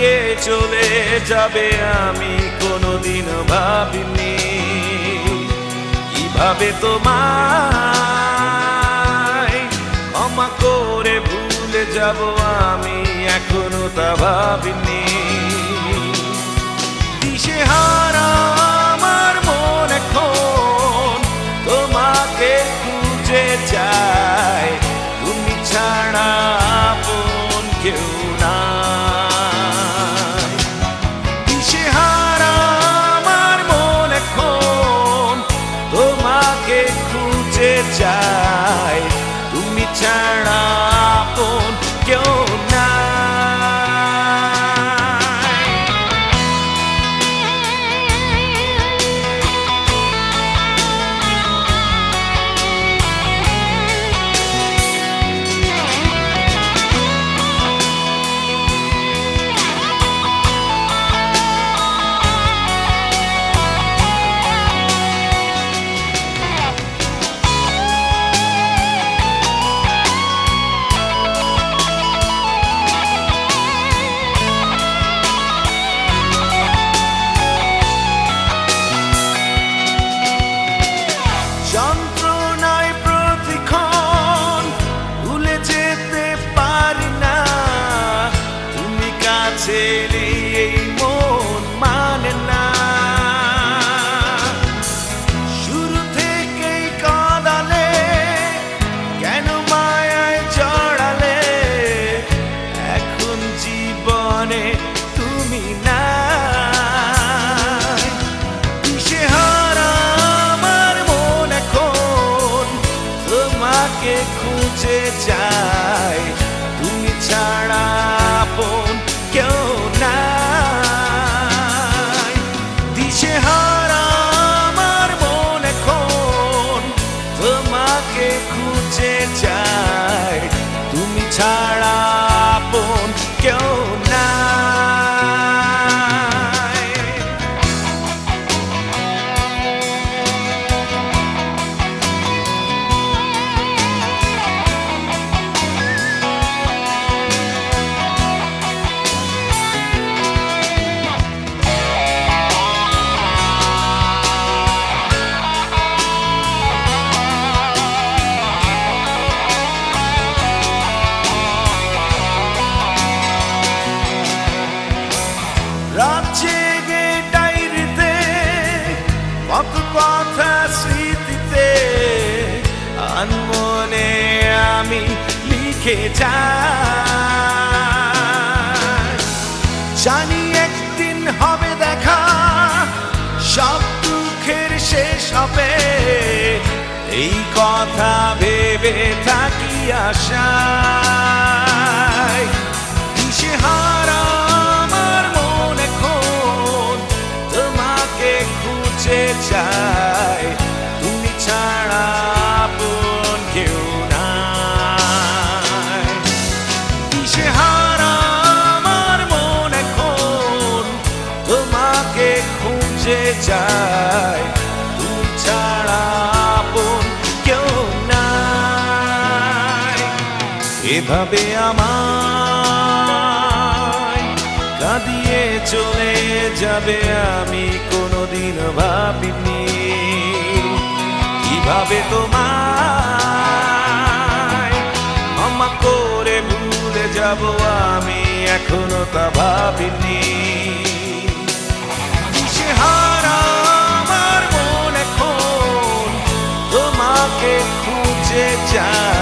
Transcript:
দিয়ে চলে যাবে আমি কোনোদিন ভাবিনি কিভাবে তোমায় ক্ষমা করে ভুলে যাব আমি এখনো তা ভাবিনি দিশেহারা আমার মন এখন তোমাকে খুঁজে যায় তুমি ছাড়া আপন কেউ নাই দিশেহারা আমার মন এখন তোমাকে খুঁজে যায় তুমি ছাড়া আপন কেউ নাই যন্ত্রণায় প্রতিক্ষণ ভুলে যেতে পারি না তুমি কাছে এই মন মানে না শুরু থেকেই কাঁদালে কেন মায়ায় জড়ালে এখন জীবনে তুমি না তোমাকে খুঁজে যায় তুমি ছাড়া আপন কেউ নাই দিশেহারা আমার মন এখন তোমাকে খুঁজে যায় তুমি ছাড়া আপন কেউ নাই রাত জেগে ডায়েরিতে কত কথা স্মৃতিতে আনমনে আমি লিখে যাই জানি একদিন হবে দেখা সব দুঃখের শেষ হবে এই কথা ভেবে থাকি আশায় দিশেহারা খুঁজে যায় তুমি ছাড়া আপন কেউ নাই দিশেহারা আমার মন এখন তোমাকে খুঁজে যায় তুমি ছাড়া আপন কেউ নাই এভাবে আমায় কাঁদিয়ে চলে যাবে আমি কোনোদিন ভাবিনি কিভাবে তোমায় ক্ষমা করে ভুলে যাব আমি এখনো তা ভাবিনি দিশেহারা আমার মন এখন তোমাকে খুঁজে যায়